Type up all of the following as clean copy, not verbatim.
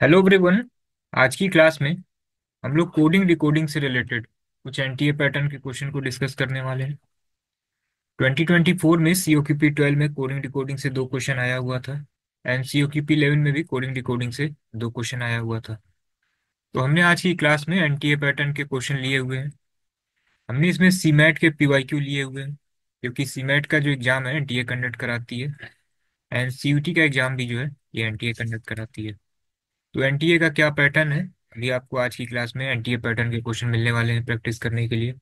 Hello everyone. आज की class में हम लोग कोडिंग डिकोडिंग से रिलेटेड कुछ एनटीए पैटर्न के क्वेश्चन को डिस्कस करने वाले हैं। 2024 में सीओक्यूपी 12 में कोडिंग डिकोडिंग से दो क्वेश्चन आया हुआ था एंड सीओक्यूपी 11 में भी कोडिंग डिकोडिंग से दो क्वेश्चन आया हुआ था। तो हमने आज की क्लास में एनटीए पैटर्न के क्वेश्चन लिए हुए हैं। हमने इसमें सीमैट के पीवाईक्यू लिए हुए हैं, क्योंकि सीमैट का जो एग्जाम है एनटीए कंडक्ट कराती है एंड सीयूटी का एग्जाम भी जो है ये एनटीए कंडक्ट कराती है। तो एनटीए का क्या पैटर्न है, अभी आपको आज की क्लास में एनटीए पैटर्न के क्वेश्चन मिलने वाले हैं प्रैक्टिस करने के लिए।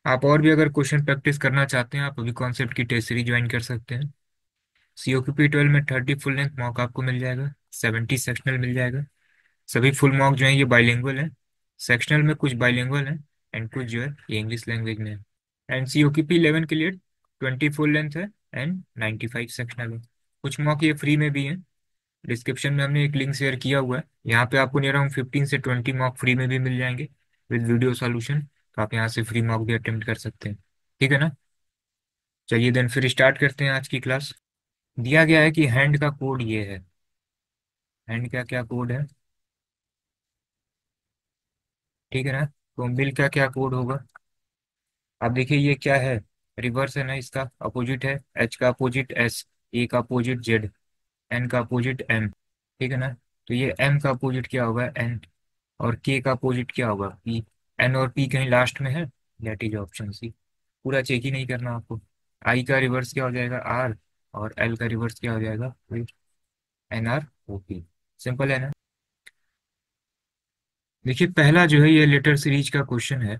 आप और भी अगर क्वेश्चन प्रैक्टिस करना चाहते हैं आप अभी कॉन्सेप्ट की टेस्ट सीरीज ज्वाइन कर सकते हैं। सीओक्यूपी 12 में 30 फुल लेंथ मॉक आपको मिल जाएगा, 70 सेक्शनल मिल जाएगा। सभी फुल मॉक जो है ये बाइलिंगुअल है। सेक्शनल में कुछ बाइलिंगुअल है एंड कुछ जो है ये इंग्लिश लैंग्वेज में है। एंड सीओक्यूपी 11 के लिए 20 फुल लेंथ है एंड 95 सेक्शनल है। कुछ मॉक ये फ्री में भी है। डिस्क्रिप्शन में हमने एक लिंक शेयर किया हुआ है, यहाँ पे आपको नियर अराउंड 15 से 20 मॉक फ्री में भी मिल जाएंगे विद वीडियो सॉल्यूशन। तो आप यहाँ से फ्री मॉक भी अटेम्प्ट कर सकते हैं। ठीक है ना। चलिए देन फिर स्टार्ट करते हैं आज की क्लास। दिया गया है कि हैंड का कोड ये है। हैंड का क्या कोड है, ठीक है ना। तो मिल का क्या कोड होगा। आप देखिए ये क्या है, रिवर्स है ना, इसका अपोजिट है। एच का अपोजिट एस, ए का अपोजिट जेड, एन का अपोजिट एम। ठीक है ना। तो ये एम का अपोजिट क्या होगा, एन। और के का अपोजिट क्या होगा, पी। एन और पी कहीं लास्ट में है, दैट इज ऑप्शन सी। पूरा चेक ही नहीं करना आपको। आई का रिवर्स क्या हो जाएगा, आर। और एल का रिवर्स क्या हो जाएगा, N R O P. Simple है ना। देखिए पहला जो है ये लेटर सीरीज का क्वेश्चन है।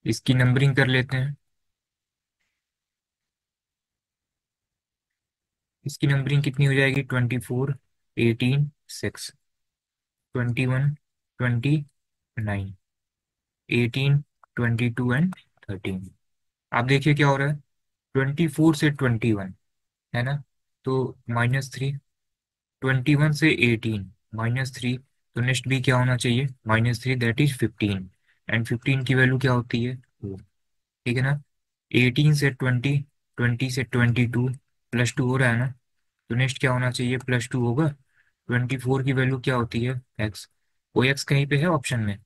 इसकी नंबरिंग कर लेते हैं। इसकी नंबरिंग कितनी हो जाएगी, 24, 18, 6, 21, 29, 18, 22 एंड 13। आप देखिए क्या हो रहा है, 24 से 21 है ना, तो -3। 21 से 18 -3, तो नेक्स्ट भी क्या होना चाहिए, -3, दैट इज 15। एंड 15 की वैल्यू क्या होती है, 2। ठीक है ना। 18 से 20, 20 से 22, +2 हो रहा है ना। तो नेक्स्ट क्या होना चाहिए, +2 होगा। 24 की वैल्यू क्या होती है, एक्स। ओ एक्स कहीं पे है ऑप्शन में,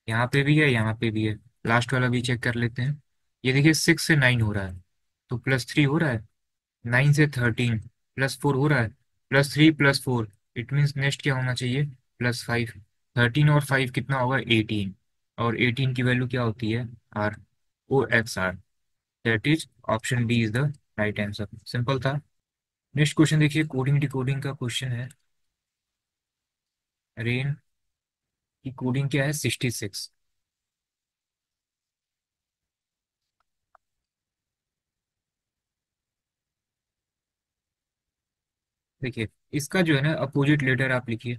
यहाँ पे भी है यहाँ पे भी है। लास्ट वाला भी चेक कर लेते हैं। ये देखिए 6 से 9 हो रहा है, तो +3 हो रहा है। 9 से 13, +4 हो रहा है। +3 +4, इट मीन्स नेक्स्ट क्या होना चाहिए, +5। 13 और 5 कितना होगा, 18। और 18 की वैल्यू क्या होती है, R. O X R, that is option D is the right answer. Simple था। नेक्स्ट क्वेश्चन देखिए, कोडिंग डिकोडिंग का क्वेश्चन है। रेन की कोडिंग क्या है, 66। देखिए इसका जो है ना अपोजिट लेटर आप लिखिए।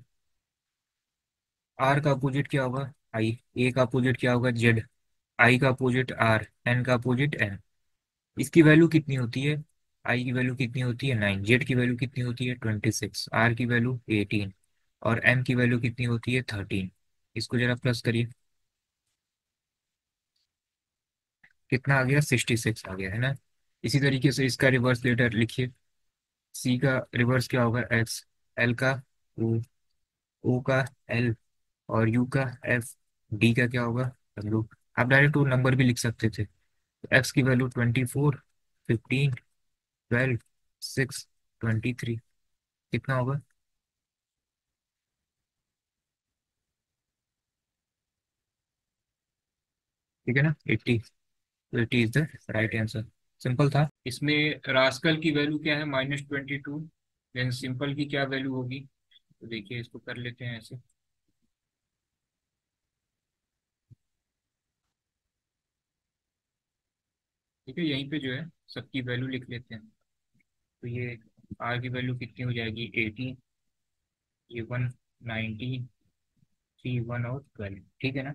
आर का अपोजिट क्या होगा, आई। ए का अपोजिट क्या होगा, जेड। आई का अपोजिट आर, एन का अपोजिट एन। इसकी वैल्यू कितनी होती है, आई की वैल्यू कितनी होती है, 9। जेड की वैल्यू कितनी होती है, 26। आर की वैल्यू 18। और एम की वैल्यू कितनी होती है, 13। इसको जरा प्लस करिए, कितना आ गया, 66 आ गया है ना। इसी तरीके से इसका रिवर्स लेटर लिखिए। सी का रिवर्स क्या होगा, एक्स। एल का ओ, ओ का एल, और यू का एफ। डी का क्या होगा, डब्ल्यू। आप डायरेक्ट वो नंबर भी लिख सकते थे। एक्स की वैल्यू 24, 15, 12, 6, 23, कितना होगा, ठीक है ना, 80। 80 is the right answer. Simple था। इसमें रास्कल की वैल्यू क्या है, -22। देन सिंपल की क्या वैल्यू होगी, तो देखिए इसको कर लेते हैं ऐसे। ठीक है, यहीं पे जो है सबकी वैल्यू लिख लेते हैं। तो ये आर की वैल्यू कितनी हो जाएगी, 80। ये 1, 19, 3, 1 और 12। ठीक है ना।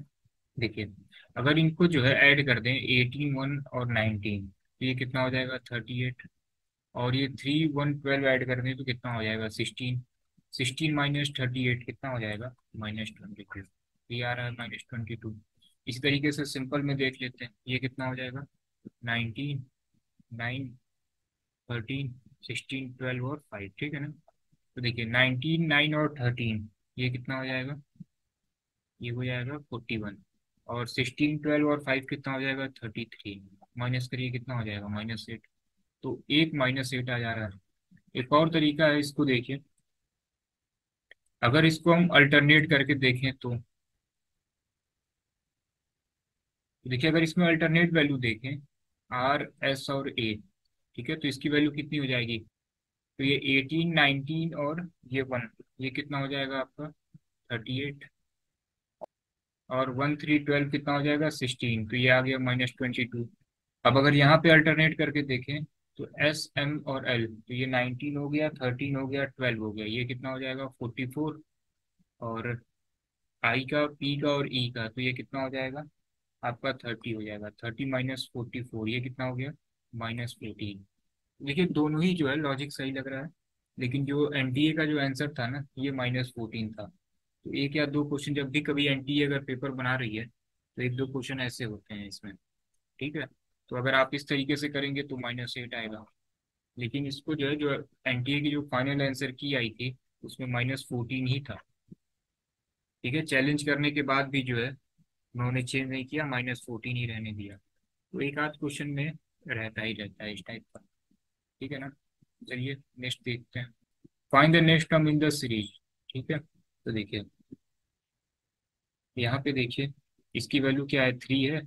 देखिए अगर इनको जो है ऐड कर दें, 18, 1 और 19, तो ये कितना हो जाएगा, 38। और ये 3, 1, 12 ऐड कर दें तो कितना हो जाएगा, 16। 16 -38 कितना हो जाएगा, -22। ये आ रहा है -22। इसी तरीके से सिंपल में देख लेते हैं, ये कितना हो जाएगा, 19, 9, 13, 16, 12 और 5। ठीक है ना। तो देखिए 19, 9 और 13, ये कितना हो जाएगा? ये हो जाएगा 41। और 16, 12 और 5 कितना हो जाएगा? 33। माइनस करिए, कितना हो जाएगा? -8। तो एक -8 आ जा रहा है। एक और तरीका है, इसको देखिए। अगर इसको हम अल्टरनेट करके देखें तो देखिए, अगर इसमें अल्टरनेट वैल्यू देखें, आर, एस और ए, ठीक है, तो इसकी वैल्यू कितनी हो जाएगी? तो ये 18, 19 और ये 1, ये कितना हो जाएगा आपका? 38। और 1, 3, 12 कितना हो जाएगा? 16, तो ये आ गया -22। अब अगर यहाँ पे अल्टरनेट करके देखें तो एस, एम और एल, तो ये 19 हो गया, 13 हो गया, 12 हो गया, ये कितना हो जाएगा? 44। और आई का, पी का और ई का, तो ये कितना हो जाएगा आपका? 30 हो जाएगा। 30 -44, ये कितना हो गया? -14। देखिए दोनों ही जो है लॉजिक सही लग रहा है, लेकिन जो एनटीए का जो आंसर था ना, ये -14 था। तो एक या दो क्वेश्चन, जब भी कभी एनटीए अगर पेपर बना रही है तो एक दो क्वेश्चन ऐसे होते हैं इसमें। ठीक है, तो अगर आप इस तरीके से करेंगे तो -8 आएगा। लेकिन इसको जो है, जो एनटीए की जो फाइनल आंसर की आई थी, उसमें -14 ही था। ठीक है, चैलेंज करने के बाद भी जो है उन्होंने चेंज नहीं किया, -14 ही रहने दिया। तो एक आध क्वेश्चन में रहता ही रहता है इस टाइप का। ठीक है ना? चलिए नेक्स्ट देखते हैं। Find the next term in the series. ठीक है, तो देखिए यहाँ पे देखिए, इसकी वैल्यू क्या है? 3 है,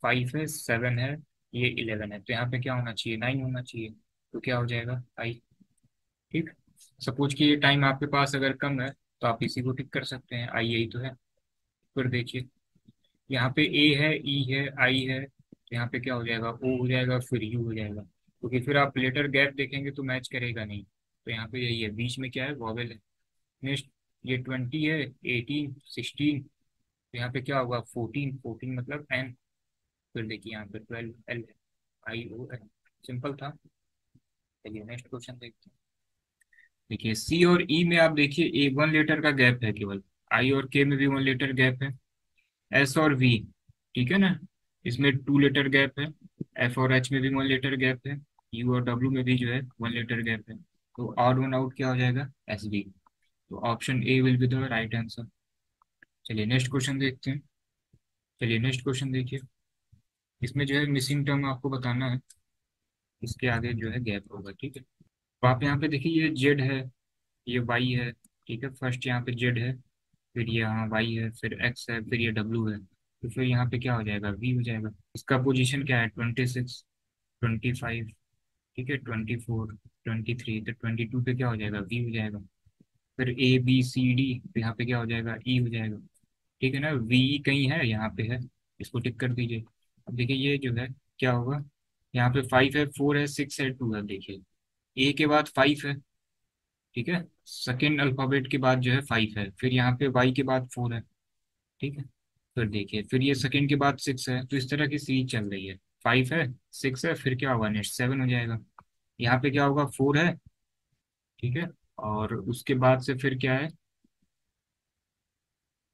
5 है, 7 है, ये 11 है। तो यहाँ पे क्या होना चाहिए? 9 होना चाहिए। तो क्या हो जाएगा? आई। ठीक। सपोज कि ये टाइम आपके पास अगर कम है तो आप इसी को टिक कर सकते हैं, आई यही तो है। फिर देखिए, यहाँ पे ए है, ई है, आई है, तो यहाँ पे क्या हो जाएगा? ओ हो जाएगा, फिर यू हो जाएगा। क्योंकि फिर आप लेटर गैप देखेंगे तो मैच करेगा नहीं। तो यहाँ पे यही है, बीच में क्या है? वॉवेल है। नेक्स्ट, ये 20 है, 18, 16, तो यहाँ पे क्या होगा? 14, 14 मतलब एन। फिर देखिए यहाँ पे 12 एल है, आई ओ एल। सिंपल था। चलिए नेक्स्ट क्वेश्चन देखते हैं। देखिए सी और ई में आप देखिए, ए 1 लीटर का गैप है केवल। आई और के में भी 1 लीटर गैप है। एस और वी, ठीक है ना, इसमें 2 लीटर गैप है। एफ और एच में भी 1 लीटर गैप है। यू और डब्ल्यू में भी जो है 1 लीटर गैप है। तो ऑड वन आउट क्या हो जाएगा? S D. तो option A will be the right answer. चलिए नेक्स्ट क्वेश्चन देखते हैं। चलिए नेक्स्ट क्वेश्चन देखिए। इसमें जो है मिसिंग टर्म आपको बताना है, इसके आगे जो है गैप होगा। ठीक है, तो आप यहाँ पे देखिए, ये जेड है, ये वाई है। ठीक है, फर्स्ट यहाँ पे जेड है, फिर ये यहाँ वाई है, फिर एक्स है, फिर ये डब्ल्यू है। तो फिर यहाँ पे क्या हो जाएगा? वी हो जाएगा। इसका पोजीशन क्या है? 26, 25, ठीक है, 24, 23, तो 22 पे क्या हो जाएगा? वी हो जाएगा। फिर ए बी सी डी, तो यहाँ पे क्या हो जाएगा? ई हो जाएगा। ठीक है ना, वी कहीं है? यहाँ पे है, इसको टिक कर दीजिए। अब देखिए ये जो है क्या होगा? यहाँ पे 5 है, 4 है, 6 है, 2 है। देखिए ए के बाद 5 है, ठीक है, सेकेंड अल्फाबेट के बाद जो है 5 है, फिर यहाँ पे वाई के बाद 4 है। ठीक है, फिर देखिए, फिर ये सेकेंड के बाद 6 है, तो इस तरह की सीरीज चल रही है। 5 है, 6 है, फिर क्या होगा? नेक्स्ट 7 हो जाएगा। यहाँ पे क्या होगा? 4 है, ठीक है, और उसके बाद से फिर क्या है?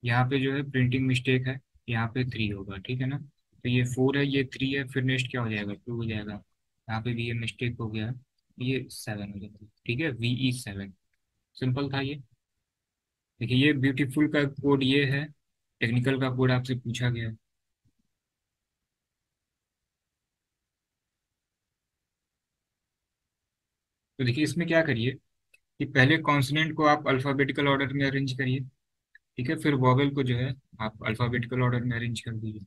यहाँ पे जो है प्रिंटिंग मिस्टेक है, यहाँ पे 3 होगा। ठीक है ना, तो ये 4 है, ये 3 है, फिर नेक्स्ट क्या हो जाएगा? 2 हो जाएगा। यहाँ पे भी ये मिस्टेक हो गया है, ये 7 हो जाएगा। ठीक है, VE7। सिंपल था ये। देखिए ये ब्यूटीफुल का कोड ये है, टेक्निकल का कोड आपसे पूछा गया है। तो देखिए इसमें क्या करिए कि पहले कॉन्सोनेंट को आप अल्फाबेटिकल ऑर्डर में अरेंज करिए। ठीक है, फिर वॉवेल को जो है आप अल्फाबेटिकल ऑर्डर में अरेंज कर दीजिए।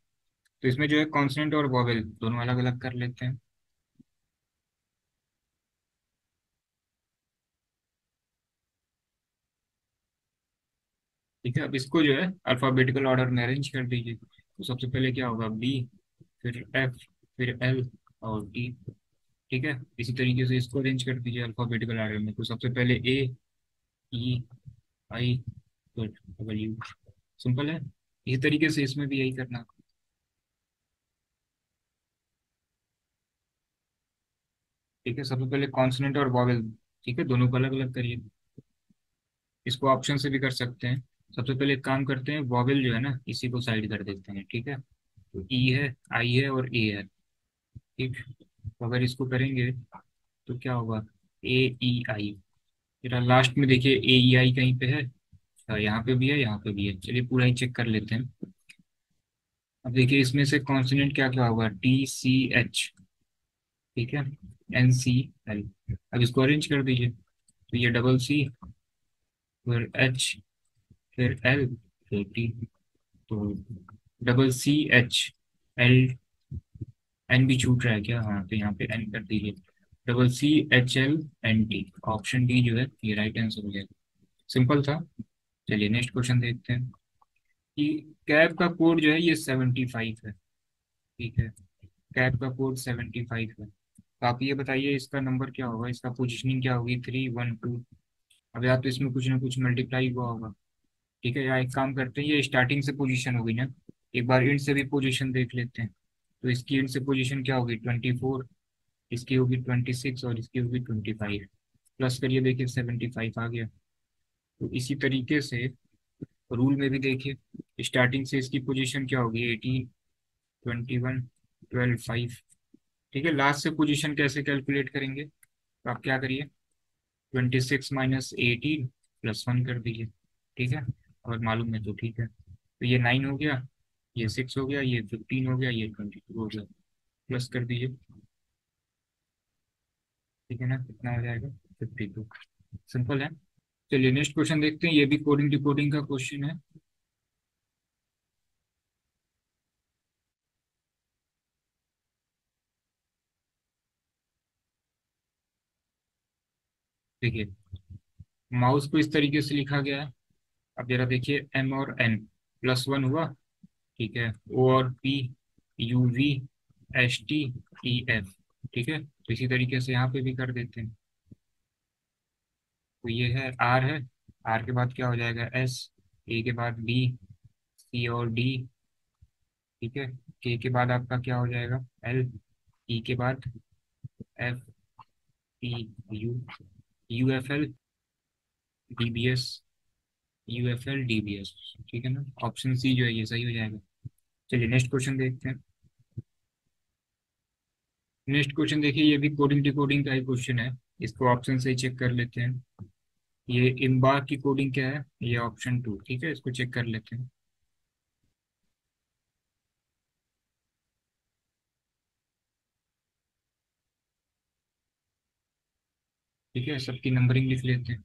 तो इसमें जो है कॉन्सोनेंट और वॉवेल दोनों अलग अलग कर लेते हैं। ठीक है, अब इसको जो है अल्फाबेटिकल ऑर्डर में अरेंज कर दीजिए। तो सबसे पहले क्या होगा? बी, फिर एफ, फिर एल और टी। ठीक है, इसी तरीके से इसको अरेंज कर दीजिए अल्फाबेटिकल ऑर्डर में। तो सबसे पहले ए, ई, आई, फिर डब्ल्यू। सिंपल है। इसी तरीके से इसमें भी यही करना। ठीक है, सबसे पहले कॉन्सोनेंट और वॉवेल, ठीक है, दोनों को अलग अलग करिए। इसको ऑप्शन से भी कर सकते हैं। सबसे पहले एक काम करते हैं, वॉवेल जो है ना, इसी को साइड कर देते हैं। ठीक है, तो ई है, आई है और ए है। ठीक, तो अगर इसको करेंगे तो क्या होगा? ए ई आई। जरा लास्ट में देखिए ए ई आई कहीं पे है, यहाँ पे भी है, यहाँ पे भी है। चलिए पूरा ही चेक कर लेते हैं। अब देखिए इसमें से कॉन्सोनेंट क्या क्या होगा, टी सी एच, ठीक है, एन सी एल। अब इसको अरेंज कर दीजिए, तो ये डबल सी, फिर एच, फिर एल, फिर टी। तो double C H L, N भी छूट रहा है क्या, हाँ, तो यहाँ पे एन कर दीजिए। Double C H L N T, option D जो है ये राइट आंसर हो जाएगा। सिंपल था। चलिए नेक्स्ट क्वेश्चन देखते हैं कि कैब का कोड जो है ये 75 है, ठीक है। कैब का कोड 75 है, तो आप ये बताइए इसका नंबर क्या होगा, इसका पोजीशनिंग क्या होगी, 312। अब या तो इसमें कुछ ना कुछ मल्टीप्लाई हुआ होगा, ठीक है। या एक काम करते हैं, ये स्टार्टिंग से पोजीशन होगी ना, एक बार इंड से भी पोजीशन देख लेते हैं। तो इसकी इंड से पोजीशन क्या होगी, 24, इसकी होगी 26 और इसकी होगी 25। प्लस करिए, देखिए 75 आ गया। तो इसी तरीके से रूल में भी देखिए स्टार्टिंग से इसकी पोजीशन क्या होगी, 18, 21, 12, 5, ठीक है। लास्ट से पोजीशन कैसे कैलकुलेट करेंगे, तो आप क्या करिए, 26 - 18 +1 कर दीजिए, ठीक है। अगर मालूम है तो ठीक है। तो ये 9 हो गया, ये 6 हो गया, ये 15 हो गया, ये 22 हो गया। प्लस कर दीजिए, ठीक है ना, कितना हो जाएगा, 52। सिंपल है। चलिए नेक्स्ट क्वेश्चन देखते हैं, ये भी कोडिंग डिकोडिंग का क्वेश्चन है। देखिए माउस को इस तरीके से लिखा गया है। अब जरा देखिए एम और एन, +1 हुआ, ठीक है। ओ और P, U V, H T, E F, ठीक है। तो इसी तरीके से यहाँ पे भी कर देते हैं। तो ये है, आर के बाद क्या हो जाएगा, एस, ए के बाद बी, सी और डी, ठीक है। के बाद आपका क्या हो जाएगा, एल, ई के बाद F, T, U, U F L, D B S, U F L, D B S, ठीक है ना। ऑप्शन सी जो है ये सही हो जाएगा। चलिए नेक्स्ट क्वेश्चन देखते हैं। नेक्स्ट क्वेश्चन देखिए, ये भी कोडिंग डिकोडिंग का ही क्वेश्चन है। इसको ऑप्शन से ही चेक कर लेते हैं। ये इम्बार की कोडिंग क्या है, ये ऑप्शन 2, ठीक है। इसको चेक कर लेते हैं। ठीक है, सबकी नंबरिंग लिख लेते हैं।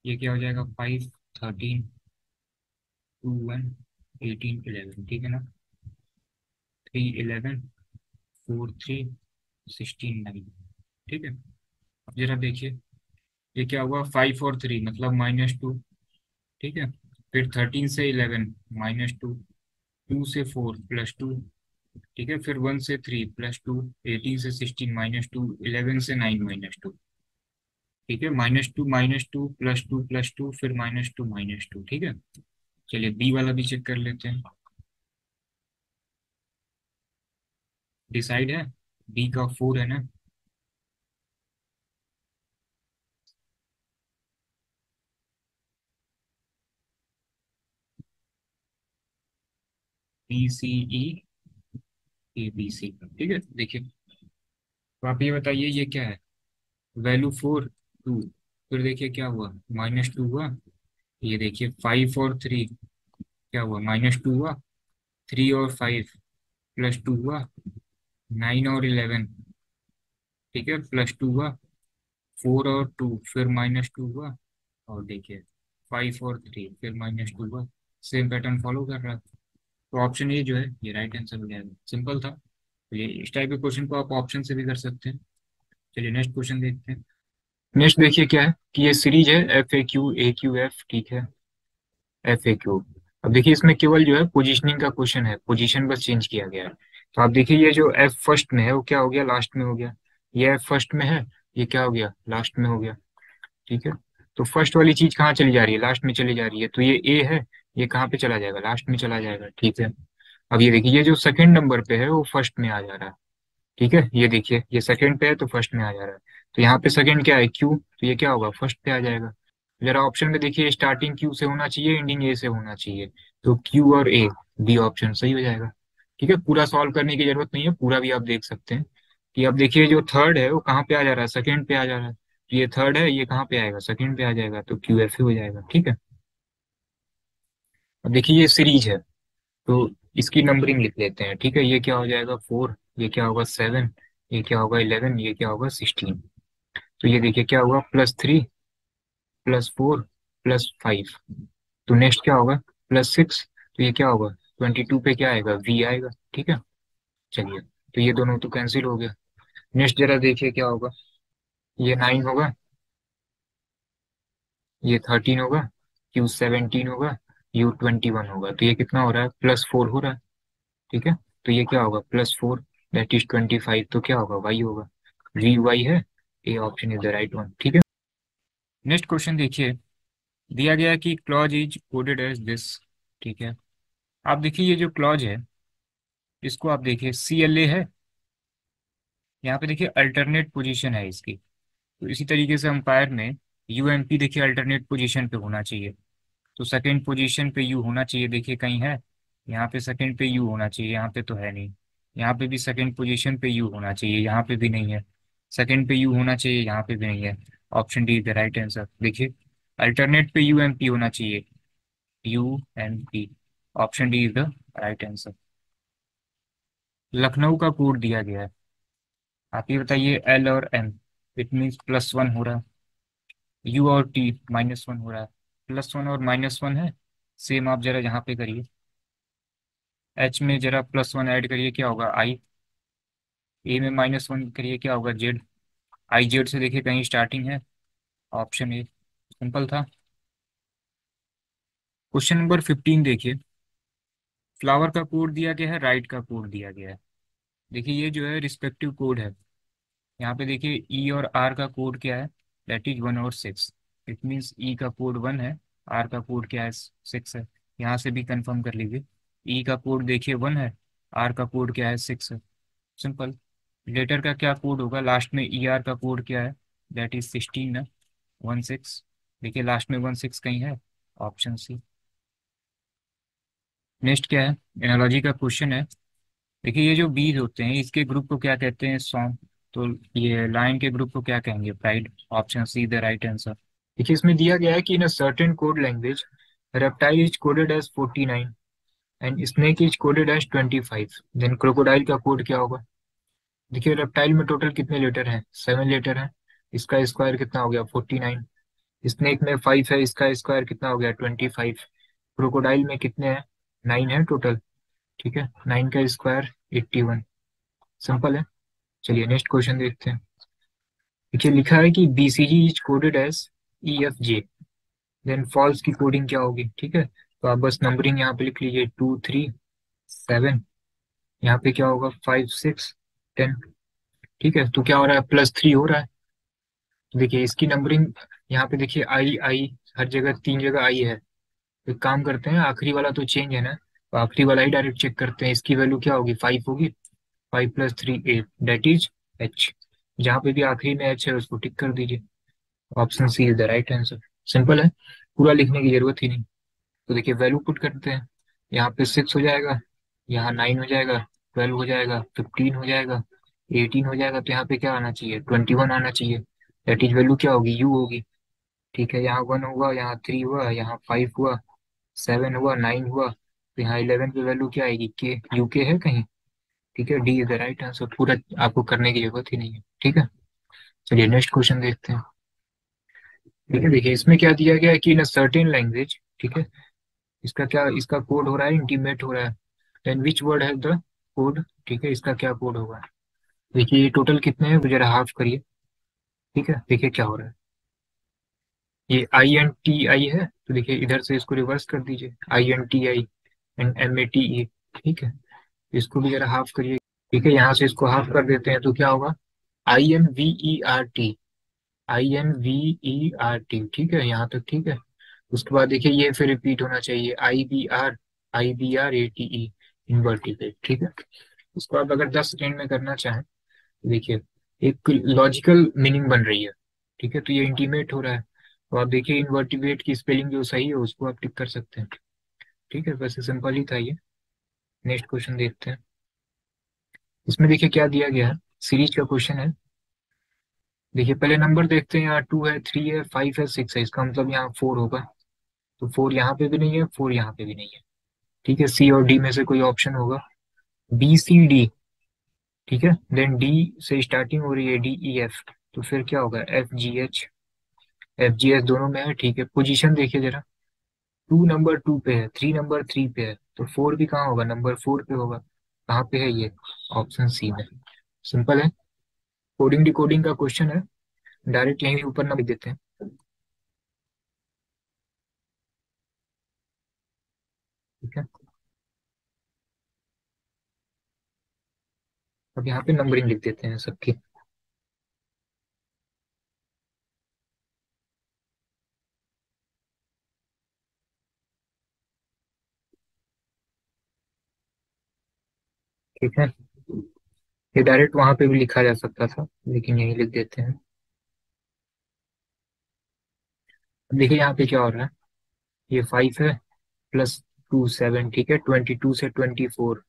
ये क्या हो जाएगा, 5, 13, 2, 1, 18, 11, ठीक है ना। 3, 11, 4, 3, 16, 9, ठीक है। अब जरा देखिए, ये क्या हुआ, 5 और 3 मतलब -2, ठीक है। फिर 13 से 11 -2, 2 से 4 +2, ठीक है। फिर 1 से 3 +2, 18 से 16 -2, 11 से 9 -2, ठीक है। -2 -2 +2 +2 फिर -2 -2, ठीक है। चलिए बी वाला भी चेक कर लेते हैं। डिसाइड है, बी का 4 है ना। BCE ABC, ठीक है। देखिए तो आप ये बताइए ये क्या है, वैल्यू 4, 2, फिर देखिए क्या हुआ, -2 हुआ। ये देखिए 5 और 3 क्या हुआ, -2 हुआ। 3 और 5 +2 हुआ। 9 और 11, ठीक है, +2 हुआ। 4 और 2 फिर -2 हुआ। और देखिए 5 और 3 फिर -2 हुआ। सेम पैटर्न फॉलो कर रहा है। तो ऑप्शन ए जो है ये राइट आंसर हो जाएगा। सिंपल था। तो ये इस टाइप के क्वेश्चन को आप ऑप्शन से भी कर सकते हैं। चलिए नेक्स्ट क्वेश्चन देखते हैं। नेक्स्ट देखिए क्या है कि ये सीरीज है FAQ AQF, ठीक है। FAQ, अब देखिए इसमें केवल जो है पोजीशनिंग का क्वेश्चन है, पोजीशन बस चेंज किया गया है। तो आप देखिए ये जो F फर्स्ट में है वो क्या हो गया, लास्ट में हो गया। ये F फर्स्ट में है, ये क्या हो गया, लास्ट में हो गया, ठीक है। तो फर्स्ट वाली चीज कहाँ चली जा रही है, लास्ट में चली जा रही है। तो ये ए है, ये कहाँ पे चला जाएगा, लास्ट में चला जाएगा, ठीक है। अब ये देखिए ये जो सेकंड नंबर पे है वो फर्स्ट में आ जा रहा है, ठीक है। ये देखिए ये सेकंड पे है तो फर्स्ट में आ जा रहा है। तो यहाँ पे सेकंड क्या है, क्यू, तो ये क्या होगा, फर्स्ट पे आ जाएगा। जरा ऑप्शन में देखिए, स्टार्टिंग क्यू से होना चाहिए, एंडिंग ए से होना चाहिए। तो क्यू और ए, बी ऑप्शन सही हो जाएगा, ठीक है। पूरा सॉल्व करने की जरूरत नहीं है, पूरा भी आप देख सकते हैं कि अब देखिए जो थर्ड है वो कहाँ पे आ जा रहा है, सेकंड पे आ जा रहा है। ये थर्ड है, ये कहाँ पे आएगा, सेकंड पे आ जाएगा, तो क्यू एफ हो जाएगा। ठीक है, अब देखिए ये सीरीज है, तो इसकी नंबरिंग लिख लेते हैं। ठीक है, ये क्या हो जाएगा 4, ये क्या होगा 7, ये क्या होगा 11, ये क्या होगा 16। तो ये देखिए क्या होगा +3 +4 +5। तो नेक्स्ट क्या होगा +6। तो ये क्या होगा 22 पे क्या आएगा वी आएगा। ठीक है, चलिए तो ये दोनों तो कैंसिल हो गया। नेक्स्ट जरा देखिए क्या होगा, ये 9 होगा, ये 13 होगा, Q17 होगा, U21 होगा। तो ये कितना हो रहा है +4 हो रहा है। ठीक है, तो ये क्या होगा +4 दैट इज 25। तो क्या होगा वाई होगा, वी वाई है। A option is the right one. ठीक है, नेक्स्ट क्वेश्चन देखिए, दिया गया है कि clause is coded as this. ठीक है, आप देखिए ये जो क्लॉज है, इसको आप देखिए CLA है, यहाँ पे देखिए अल्टरनेट पोजीशन है इसकी। तो इसी तरीके से अंपायर में UMP देखिए अल्टरनेट पोजीशन पे होना चाहिए। तो सेकंड पोजीशन पे यू होना चाहिए, देखिए कहीं है, यहाँ पे सेकंड पे यू होना चाहिए, यहाँ पे तो है नहीं। यहाँ पे भी सेकंड पोजीशन पे यू होना चाहिए, यहाँ पे भी नहीं है। सेकंड पे यू होना चाहिए, यहाँ पे भी नहीं है। Option D is the right answer. देखिए अल्टरनेट पे UMP होना चाहिए, UMP। Option D is the right answer. Lucknow का कोड दिया गया है, आप ये बताइए L और M, इट मीन्स +1 हो रहा है, U और T -1 हो रहा है। +1 और -1 है, सेम आप जरा यहाँ पे करिए, H में जरा +1 ऐड करिए क्या होगा I, A में -1 करिए क्या होगा Z, IZ से देखिए कहीं स्टार्टिंग है। ऑप्शन ए, सिंपल था। क्वेश्चन नंबर 15 देखिए, फ्लावर का कोड दिया गया है, राइट का कोड दिया गया है। देखिए ये जो है रिस्पेक्टिव कोड है, यहाँ पे देखिए E और R का कोड क्या है, दैट इज 1 और 6। इट मीन्स E का कोड 1 है, R का कोड क्या है 6 है। यहाँ से भी कंफर्म कर लीजिए, E का कोड देखिए 1 है, R का कोड क्या है 6 है। सिंपल। लेटर का क्या कोड होगा, लास्ट में ER का कोड क्या है, दैट इज 16 ना, 16। देखिए लास्ट में 16 कहीं है, ऑप्शन सी। नेक्स्ट क्या है, एनालॉजी का क्वेश्चन है। देखिए ये जो बीज होते हैं इसके ग्रुप को क्या कहते हैं, सॉन्ग। तो ये लाइन के ग्रुप को क्या कहेंगे, pride. Option C the right answer. देखिए इसमें दिया गया है कि in a certain code language reptile is coded as 49 and snake is coded as 25, then crocodile का कोड क्या होगा। देखिए रेप्टाइल में टोटल कितने लेटर हैं, 7 लेटर हैं, इसका स्क्वायर कितना हो गया 49। स्नेक में 5 है, इसका स्क्वायर कितना हो गया 25। क्रोकोडाइल में कितने हैं, 9 है टोटल। ठीक है, 9 का स्क्वायर 81। सिंपल है। चलिए नेक्स्ट क्वेश्चन देखते हैं। देखिए लिखा है कि BCG is coded as EFJ, then false की कोडिंग क्या होगी। ठीक है, तो आप बस नंबरिंग यहाँ पे लिख लीजिए 2 3 7, यहाँ पे क्या होगा 5 6 10। ठीक है, तो क्या हो रहा है +3 हो रहा है। तो देखिए इसकी नंबरिंग यहाँ पे देखिए आई आई, हर जगह 3 जगह आई है। तो एक काम करते हैं, आखिरी वाला तो चेंज है ना, तो आखिरी वाला ही डायरेक्ट चेक करते हैं। इसकी वैल्यू क्या होगी 5 होगी, 5 + 3 8 दैट इज H। जहाँ पे भी आखिरी में H है उसको टिक कर दीजिए। Option C is the right answer. Simple है, पूरा लिखने की जरूरत ही नहीं। तो देखिए वैल्यू पुट करते हैं, यहाँ पे 6 हो जाएगा, यहाँ 9 हो जाएगा, 12 हो जाएगा, 15 हो जाएगा, 18 हो जाएगा। तो यहाँ पे क्या आना चाहिए 21 आना चाहिए। दैट इज वैल्यू क्या होगी U होगी। ठीक है, यहाँ 1 हुआ, यहाँ 3 हुआ, यहाँ 5 हुआ, 7 हुआ, 9 हुआ, तो यहाँ 11 पे वैल्यू क्या आएगी के, UK है कहीं। ठीक है, D is the right answer. पूरा आपको करने की जरूरत ही नहीं है। ठीक है, चलिए नेक्स्ट क्वेश्चन देखते हैं। ठीक है, देखिए इसमें क्या दिया गया है कि इन अ सर्टेन लैंग्वेज, ठीक है, इसका क्या, इसका कोड हो रहा है इंटीमेट हो रहा है, देन विच वर्ड है द कोड। ठीक है, इसका क्या कोड होगा। देखिए ये टोटल कितने हैं, जरा हाफ करिए। ठीक है, देखिए क्या हो रहा है, ये INTI है, तो देखिए इधर से इसको रिवर्स कर दीजिए, INTI एंड MATE। ठीक है, इसको भी जरा हाफ करिए। ठीक है, यहाँ से इसको हाफ कर देते हैं तो क्या होगा INVERT। ठीक है, यहाँ तक ठीक है। उसके बाद देखिए ये फिर रिपीट होना चाहिए IBRATE, इन्वर्टिब्रेट। ठीक है, उसको आप अगर 10 सेकेंड में करना चाहें तो देखिए एक लॉजिकल मीनिंग बन रही है। ठीक है, तो ये इंटीमेट हो रहा है, तो आप देखिए इन्वर्टिब्रेट की स्पेलिंग जो सही है उसको आप टिक कर सकते हैं। ठीक है, वैसे सिंपल ही था ये। नेक्स्ट क्वेश्चन देखते हैं। इसमें देखिए क्या दिया गया है, सीरीज का क्वेश्चन है। देखिए पहले नंबर देखते हैं, यहाँ 2 है, 3 है, 5 है, 6 है, इसका मतलब यहाँ 4 होगा। तो 4 यहाँ पे भी नहीं है, 4 यहाँ पे भी नहीं है। ठीक है, सी और डी में से कोई ऑप्शन होगा। B C D. ठीक है, देन डी से स्टार्टिंग हो रही है, डी ई एफ। तो फिर क्या होगा, F G H. F G H दोनों में है। ठीक है, पोजीशन देखिए जरा। 2 नंबर 2 पे है, 3 नंबर 3 पे है, तो 4 भी कहाँ होगा, नंबर 4 पे होगा। कहाँ पे है ये, ऑप्शन सी में। सिंपल है, कोडिंग डिकोडिंग का क्वेश्चन है, डायरेक्ट यहीं ऊपर ना लिख देते हैं। ठीक है, अब यहाँ पे नंबरिंग लिख देते हैं सबकी। ठीक है, ये डायरेक्ट वहां पे भी लिखा जा सकता था, लेकिन यहीं लिख देते हैं। अब देखिए यहाँ पे क्या हो रहा है, ये 5 है, प्लस 2 7। ठीक है, 22 से 24,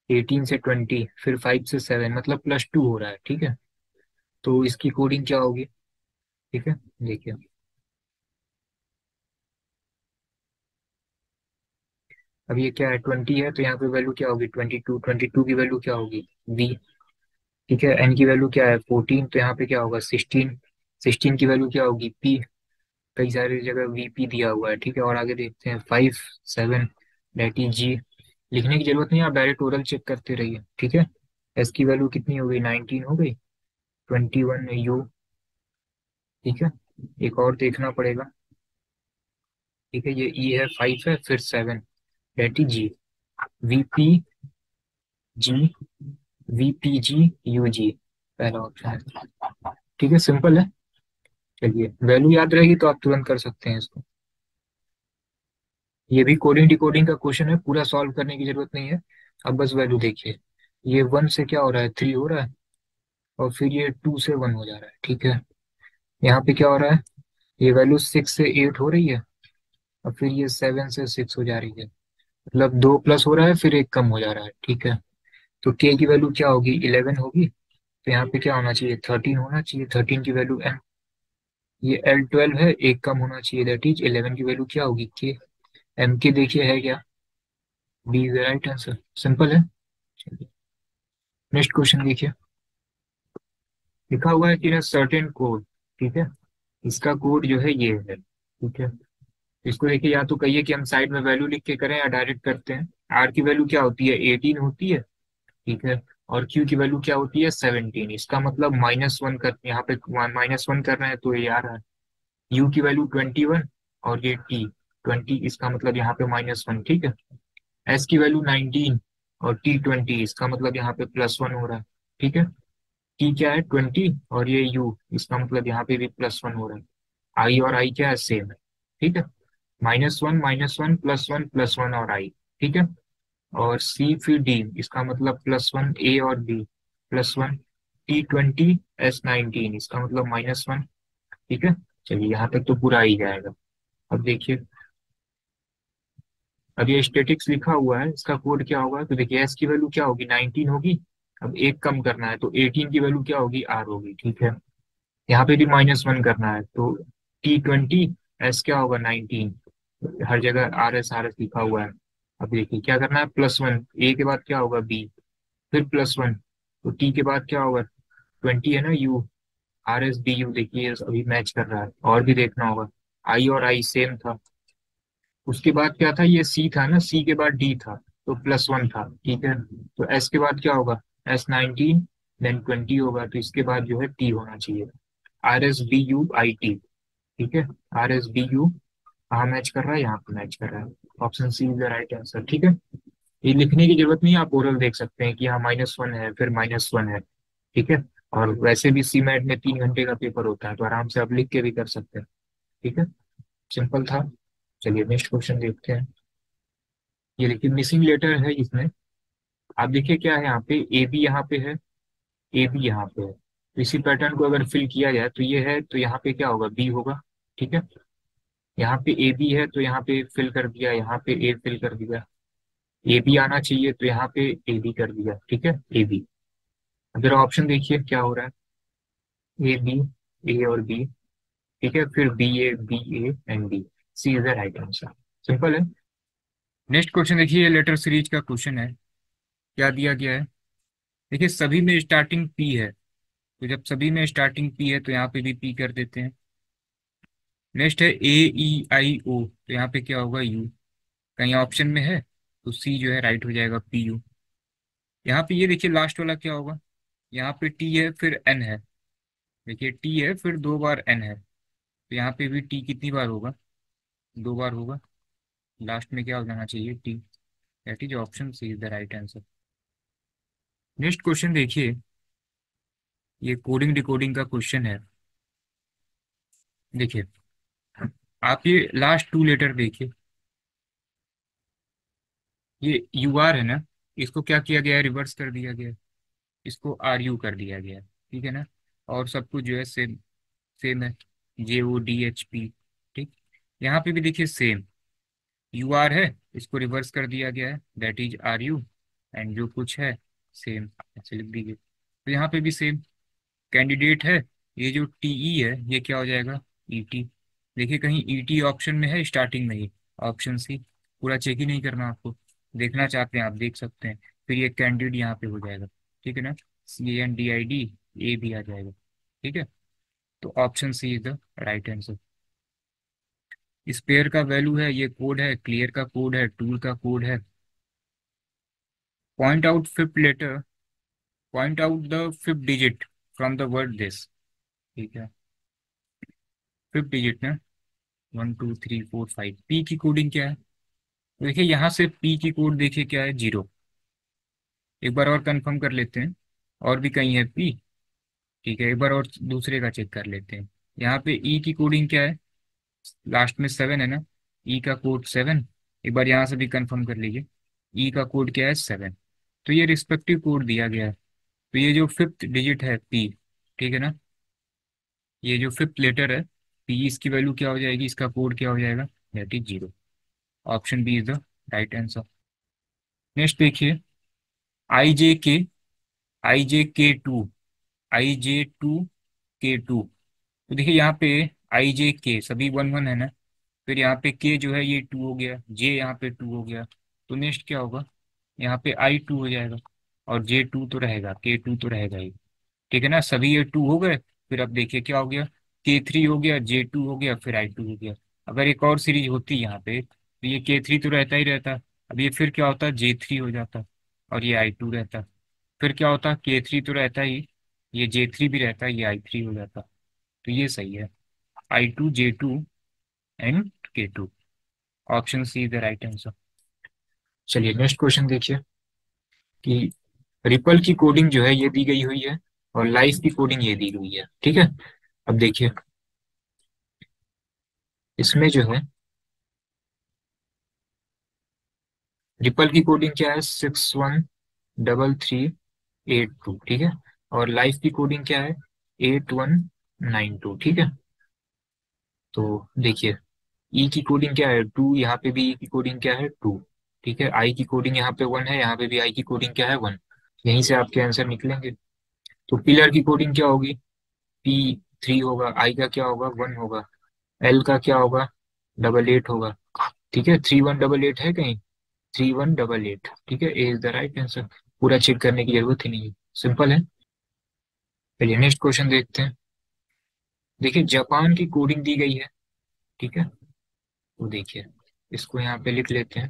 18 से 20, फिर 5 से 7, मतलब +2 हो रहा है। ठीक है, तो इसकी कोडिंग क्या होगी। ठीक है, देखिए। अब ये क्या है, 20 है, तो यहाँ पे वैल्यू क्या होगी, 22। 22 की वैल्यू क्या होगी, वी। ठीक है, एन की वैल्यू क्या है, 14, तो यहाँ पे क्या होगा, 16। 16 की वैल्यू क्या होगी, पी। कई सारी जगह वीपी दिया हुआ है। ठीक है, और आगे देखते हैं, 5 7, डेट इज जी। लिखने की जरूरत नहीं है, आप डायरेक्ट ओरल चेक करते रहिए। ठीक है, एस की वैल्यू कितनी हो गई, 19 हो गई। 21 यू। ठीक है, एक और देखना पड़ेगा। ठीक है, ये ई है, 5 है, फिर 7, that is G. VP G, VP G, U G, पहला ऑप्शन है। ठीक है, सिंपल है। चलिए, वैल्यू याद रहेगी तो आप तुरंत कर सकते हैं इसको। ये भी कोडिंग डिकोडिंग का क्वेश्चन है, पूरा सॉल्व करने की जरूरत नहीं है। अब बस वैल्यू देखिए, ये 1 से क्या हो रहा है, 3 हो रहा है, और फिर ये 2 से 1 हो जा रहा है। ठीक है, यहाँ पे क्या हो रहा है, ये वैल्यू 6 से 8 हो रही है, और फिर ये 7 से 6 हो जा रही है, मतलब 2 प्लस हो रहा है, फिर एक कम हो जा रहा है। ठीक है, तो के की वैल्यू क्या होगी, 11 होगी। तो यहाँ पे क्या होना चाहिए, 13 होना चाहिए, 13 की वैल्यू एम। ये L12 है, एक कम होना चाहिए, दैट इज 11 की वैल्यू क्या होगी, के। एम के देखिए है क्या, B is the right answer. Simple है। नेक्स्ट क्वेश्चन देखिए, लिखा हुआ है कि ना सर्टेन कोड। ठीक है, इसका कोड जो है ये है। ठीक है, इसको देखिए, या तो कहिए कि हम साइड में वैल्यू लिख के करें, या डायरेक्ट करते हैं। आर की वैल्यू क्या होती है, 18 होती है। ठीक है, और क्यू की वैल्यू क्या होती है, 17। इसका मतलब -1 कर, यहाँ पे -1 कर रहे हैं, तो ये आ रहा है। यू की वैल्यू 21, और ये टी 20, इसका मतलब यहाँ पे -1। ठीक है, एस की वैल्यू 19, और टी 20, इसका मतलब यहाँ पे +1 हो रहा है। ठीक है, टी क्या है, 20, और ये यू, इसका मतलब यहाँ पे भी +1 हो रहा है। आई और आई क्या है, सेम है। ठीक है, -1 +1 +1 और आई। ठीक है, और सी फिर डी, इसका मतलब +1 ए और बी, +1 T20 S19, इसका मतलब -1। ठीक है, चलिए यहाँ तक तो पूरा ही जाएगा। अब देखिए, अब ये स्टेटिक्स लिखा हुआ है, इसका कोड क्या होगा, तो देखिए एस की वैल्यू क्या होगी, 19 होगी। अब एक कम करना है, तो 18 की वैल्यू क्या होगी, आर होगी। ठीक है, यहाँ पे भी -1 करना है, तो T20 एस क्या होगा, 19। हर जगह RS लिखा हुआ है। अब देखिए क्या करना है, +1, ए के बाद क्या होगा, बी, फिर +1, तो टी के बाद क्या होगा, 20 है ना, यू। RS BU देखिए अभी मैच कर रहा है, और भी देखना होगा। आई और आई सेम था। उसके बाद क्या था, ये सी था ना, सी के बाद डी था, तो +1 था। ठीक है, तो एस के बाद क्या होगा, S19, देन 20 होगा, तो इसके बाद जो है टी होना चाहिए। RS BU IT। ठीक है, RS BU कहाँ मैच कर रहा है, यहाँ पे मैच कर रहा है। Option C is the right answer. ठीक है, ये लिखने की जरूरत नहीं है, आप ओरल देख सकते हैं कि यहाँ -1 है, फिर -1 है। ठीक है, और वैसे भी सी मैट में 3 घंटे का पेपर होता है, तो आराम से आप लिख के भी कर सकते हैं। ठीक है, सिंपल था। चलिए नेक्स्ट क्वेश्चन देखते हैं। ये देखिए, मिसिंग लेटर है इसमें। आप देखिए क्या है, यहाँ पे ए बी यहाँ पे है, ए बी यहाँ पे है, तो इसी पैटर्न को अगर फिल किया जाए, तो ये है, तो यहाँ पे क्या होगा, बी होगा। ठीक है, यहाँ पे ए बी है, तो यहाँ पे फिल कर दिया, यहाँ पे ए फिल कर दिया। ए बी आना चाहिए, तो यहाँ पे ए बी कर दिया। ठीक है, ए बी। अगर ऑप्शन देखिए क्या हो रहा है, ए बी, ए और बी, ठीक है, फिर B A and B, C is the right answer. Simple है। नेक्स्ट क्वेश्चन देखिए, लेटर सीरीज का क्वेश्चन है। क्या दिया गया है? देखिए सभी में स्टार्टिंग पी है, तो जब सभी में स्टार्टिंग पी है तो यहाँ पे भी पी कर देते हैं। नेक्स्ट है A E I O, तो यहाँ पे क्या होगा? यू। कहीं ऑप्शन में है तो सी जो है राइट हो जाएगा, PU। यहाँ पे ये देखिए लास्ट वाला क्या होगा? यहाँ पे टी है फिर एन है। देखिए टी है फिर दो बार एन है, तो यहाँ पे भी टी कितनी बार होगा? दो बार होगा। लास्ट में क्या हो जाना चाहिए? T. That is option C is the right answer. Next question देखिए, ये कोडिंग डिकोडिंग का क्वेश्चन है। देखिए आप ये लास्ट टू लेटर देखिए, ये UR है ना, इसको क्या किया गया है? रिवर्स कर दिया गया है, इसको RU कर दिया गया है, ठीक है ना। और सब कुछ जो है सेम सेम है, JODHP, ठीक। यहाँ पे भी देखिए सेम, UR है, इसको रिवर्स कर दिया गया है, दैट इज RU। एंड जो कुछ है सेम ऐसे लिख दीजिए। तो यहाँ पे भी सेम। कैंडिडेट है, ये जो TE है ये क्या हो जाएगा? ET। देखिए कहीं ET ऑप्शन में है स्टार्टिंग में ही? Option C. पूरा चेक ही नहीं करना आपको, देखना चाहते हैं आप देख सकते हैं। फिर ये कैंडिडेट यहाँ पे हो जाएगा, ठीक है ना। CANDID, ए भी आ जाएगा, ठीक है। तो option C is the right answer. Spare का वैल्यू है, ये कोड है, क्लियर का कोड है, टूल का कोड है। Point out fifth letter, point out the fifth digit from the word this, ठीक है। फिफ्थ डिजिट ना, 1 2 3 4 5, पी की कोडिंग क्या है? देखिए यहाँ से पी की कोड देखिए क्या है? 0। एक बार और कंफर्म कर लेते हैं, और भी कहीं है पी, ठीक है। एक बार और दूसरे का चेक कर लेते हैं। यहाँ पे ई की कोडिंग क्या है? लास्ट में 7 है ना, ई का कोड 7। एक बार यहाँ से भी कंफर्म कर लीजिए, ई का कोड क्या है? 7। तो ये रिस्पेक्टिव कोड दिया गया है। तो ये जो फिफ्थ डिजिट है पी, ठीक है ना, ये जो फिफ्थ लेटर है पी, इसकी वैल्यू क्या हो जाएगी? इसका कोड क्या हो जाएगा? That is 0। Option B is the right answer. Next देखिए, IJK, IJK2, IJ2K2। तो देखिए यहाँ पे IJK सभी 1 1 है ना, फिर यहाँ पे K जो है ये 2 हो गया, J यहाँ पे 2 हो गया। तो नेक्स्ट क्या होगा? यहाँ पे I2 हो जाएगा, और J2 तो रहेगा, K2 तो रहेगा ही, ठीक है ना। सभी ये 2 हो गए। फिर अब देखिए क्या हो गया? K3 हो गया, J2 हो गया, फिर I2 हो गया। अगर एक और सीरीज होती यहाँ पे तो ये K3 तो रहता ही रहता, अब ये फिर क्या होता? J3 हो जाता, और ये I2 रहता। फिर क्या होता? K3 तो रहता ही, ये J3 भी रहता, ये I3 हो जाता। तो ये सही है, I2 J2 and K2। Option C the right answer. चलिए नेक्स्ट क्वेश्चन देखिए, कि रिपल की कोडिंग जो है ये दी गई हुई है, और लाइफ की कोडिंग ये दी हुई है, ठीक है। अब देखिए इसमें जो है रिपल की कोडिंग क्या है? 613382, ठीक है। और लाइफ की कोडिंग क्या है? 8192, ठीक है। तो देखिए ई की कोडिंग क्या है? 2। यहाँ पे भी ई की कोडिंग क्या है? 2, ठीक है। आई की कोडिंग यहाँ पे 1 है, यहाँ पे भी आई की कोडिंग क्या है? 1। यहीं से आपके आंसर निकलेंगे। तो पिलर की कोडिंग क्या होगी? P3 होगा, आई का क्या होगा? 1 होगा, एल का क्या होगा? 88 होगा, ठीक है। 3188 है कहीं? 3188, ठीक है। ए इज द राइट आंसर। पूरा चेक करने की जरूरत ही नहीं है, सिंपल है। चलिए नेक्स्ट क्वेश्चन देखते हैं। देखिए जापान की कोडिंग दी गई है, ठीक है। तो देखिए इसको यहाँ पे लिख लेते हैं,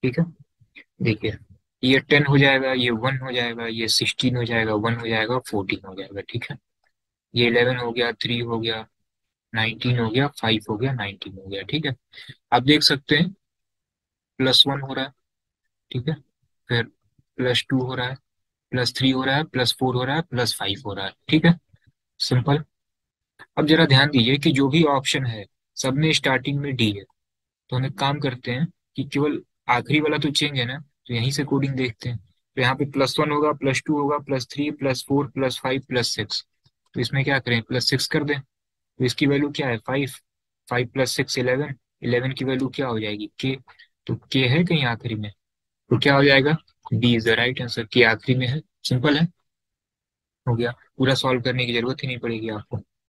ठीक है। देखिए ये 10 हो जाएगा, ये 1 हो जाएगा, ये 16 हो जाएगा, 1 हो जाएगा, 14 हो जाएगा, ठीक है। ये 11 हो गया, 3 हो गया, 19 हो गया, 5 हो गया, 19 हो गया, ठीक है। आप देख सकते हैं +1 हो रहा है, ठीक है। फिर +2 हो रहा है, +3 हो रहा है, +4 हो रहा है, +5 हो रहा है, ठीक है। सिंपल। अब जरा ध्यान दीजिए कि जो भी ऑप्शन है सब में स्टार्टिंग में डी है। तो हम एक काम करते हैं कि केवल आखिरी वाला तो चेंज है ना, तो यहीं से कोडिंग देखते हैं। तो यहाँ पे +1 होगा, +2 होगा, +3, +4, +5, +6। तो इसमें क्या करें? +6 कर दें। तो इसकी वैल्यू क्या है? 5। 5 + 6 11। 11 की वैल्यू क्या हो जाएगी? के। तो के है कहीं आखिरी में, तो क्या हो जाएगा? D is the right answer, के आखिरी में है। सिंपल है। हो गया। पूरा सॉल्व करने की जरूरत ही नहीं पड़ेगी आपको।